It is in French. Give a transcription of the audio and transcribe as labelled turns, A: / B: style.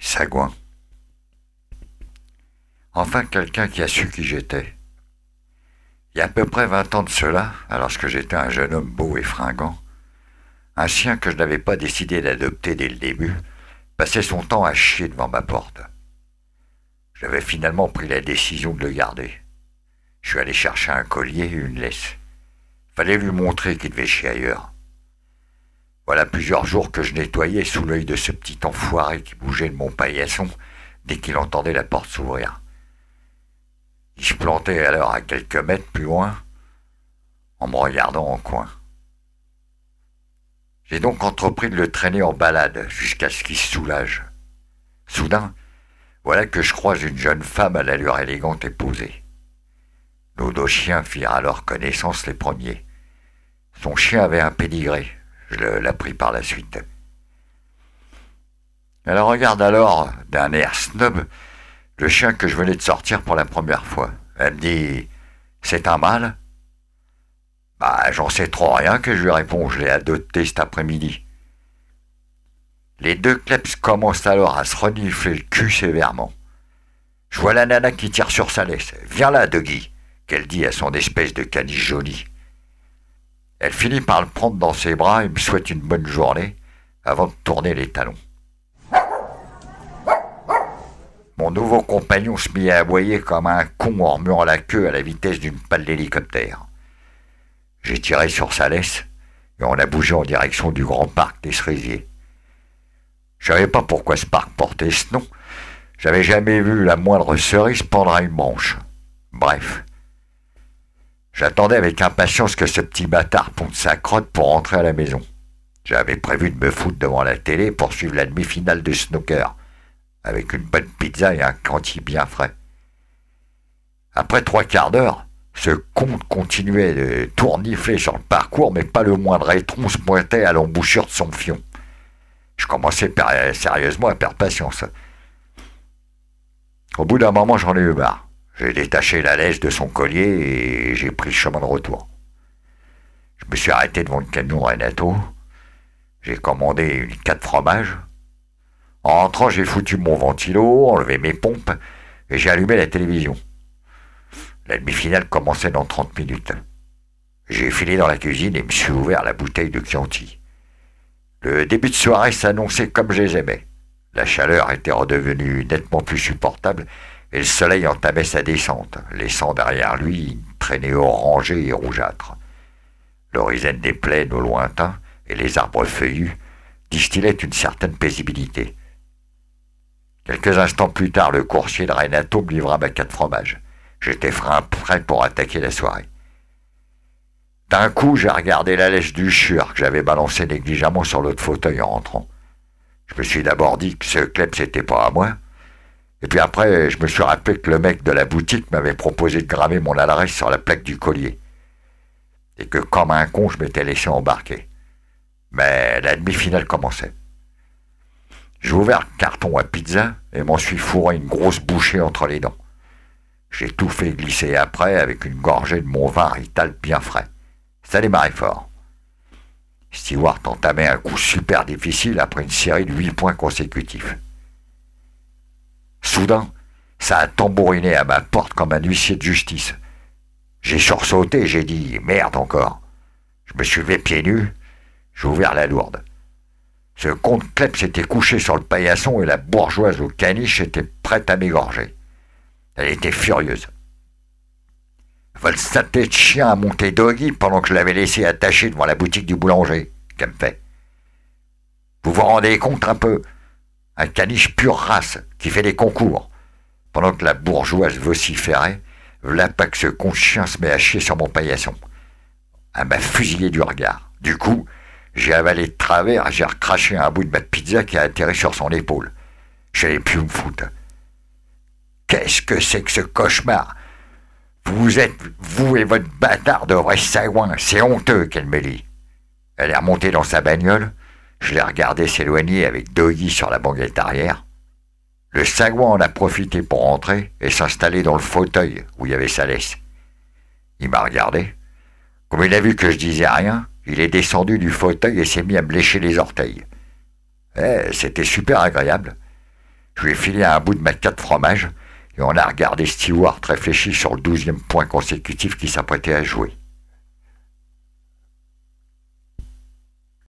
A: Sagouin. Enfin quelqu'un qui a su qui j'étais. Il y a à peu près 20 ans de cela, alors que j'étais un jeune homme beau et fringant, un chien que je n'avais pas décidé d'adopter dès le début passait son temps à chier devant ma porte. J'avais finalement pris la décision de le garder. Je suis allé chercher un collier et une laisse. Fallait lui montrer qu'il devait chier ailleurs. Voilà plusieurs jours que je nettoyais sous l'œil de ce petit enfoiré qui bougeait de mon paillasson dès qu'il entendait la porte s'ouvrir. Il se plantait alors à quelques mètres plus loin, en me regardant en coin. J'ai donc entrepris de le traîner en balade jusqu'à ce qu'il se soulage. Soudain, voilà que je croise une jeune femme à l'allure élégante et posée. Nos deux chiens firent alors connaissance les premiers. Son chien avait un pédigré, je l'appris par la suite. Elle regarde alors, d'un air snob, le chien que je venais de sortir pour la première fois. Elle me dit « C'est un mâle ?» Bah, j'en sais trop rien que je lui réponds, je l'ai adopté cet après-midi. Les deux kleps commencent alors à se renifler le cul sévèrement. Je vois la nana qui tire sur sa laisse. « Viens là, Dougie !» qu'elle dit à son espèce de caniche joli. Elle finit par le prendre dans ses bras et me souhaite une bonne journée avant de tourner les talons. Mon nouveau compagnon se mit à aboyer comme un con en remuant la queue à la vitesse d'une pale d'hélicoptère. J'ai tiré sur sa laisse et on a bougé en direction du grand parc des Cerisiers. Je savais pas pourquoi ce parc portait ce nom. J'avais jamais vu la moindre cerise pendre à une branche. Bref. J'attendais avec impatience que ce petit bâtard ponde sa crotte pour rentrer à la maison. J'avais prévu de me foutre devant la télé pour suivre la demi-finale de snooker, avec une bonne pizza et un canty bien frais. Après 3/4 d'heure, ce con continuait de tournifler sur le parcours, mais pas le moindre étron se pointait à l'embouchure de son fion. Je commençais sérieusement à perdre patience. Au bout d'un moment, j'en ai eu marre. J'ai détaché la laisse de son collier et j'ai pris le chemin de retour. Je me suis arrêté devant le camion Renato. J'ai commandé une 4 fromages. En rentrant, j'ai foutu mon ventilo, enlevé mes pompes et j'ai allumé la télévision. La demi-finale commençait dans 30 minutes. J'ai filé dans la cuisine et me suis ouvert la bouteille de Chianti. Le début de soirée s'annonçait comme je les aimais. La chaleur était redevenue nettement plus supportable et le soleil entamait sa descente, laissant derrière lui une traînée orangée et rougeâtre. L'horizon des plaines au lointain et les arbres feuillus distillaient une certaine paisibilité. Quelques instants plus tard, le coursier de Renato me livra ma 4 fromages. J'étais prêt pour attaquer la soirée. D'un coup, j'ai regardé la laisse du chur que j'avais balancé négligemment sur l'autre fauteuil en rentrant. Je me suis d'abord dit que ce klep c'était pas à moi. Et puis après, je me suis rappelé que le mec de la boutique m'avait proposé de graver mon adresse sur la plaque du collier. Et que comme un con, je m'étais laissé embarquer. Mais la demi-finale commençait. J'ai ouvert le carton à pizza et m'en suis fourré une grosse bouchée entre les dents. J'ai tout fait glisser après avec une gorgée de mon vin Rital bien frais. Ça démarrait fort. Stewart entamait un coup super difficile après une série de 8 points consécutifs. Soudain, ça a tambouriné à ma porte comme un huissier de justice. J'ai sursauté et j'ai dit « Merde encore !» Je me suis levé pieds nus, j'ai ouvert la lourde. Ce con de Klep s'était couché sur le paillasson et la bourgeoise au caniche était prête à m'égorger. Elle était furieuse. Votre saleté de chien a monté Doggy pendant que je l'avais laissé attaché devant la boutique du boulanger, qu'elle me fait. Vous vous rendez compte un peu? Un caniche pure race qui fait des concours. Pendant que la bourgeoise vociférait, voilà pas que ce con chien se met à chier sur mon paillasson. Elle m'a fusillé du regard. Du coup, j'ai avalé de travers et j'ai recraché un bout de ma pizza qui a atterri sur son épaule. Je savais plus où me foutre. Qu'est-ce que c'est que ce cauchemar? Vous êtes, vous et votre bâtard de vrai sagouin, c'est honteux, qu'elle me dit. Elle est remontée dans sa bagnole, je l'ai regardé s'éloigner avec Doggy sur la banquette arrière. Le sagouin en a profité pour rentrer et s'installer dans le fauteuil où il y avait sa laisse. Il m'a regardé. Comme il a vu que je disais rien, il est descendu du fauteuil et s'est mis à me lécher les orteils. C'était super agréable. Je lui ai filé un bout de ma 4 fromages et on a regardé Stewart réfléchir sur le 12e point consécutif qu'il s'apprêtait à jouer.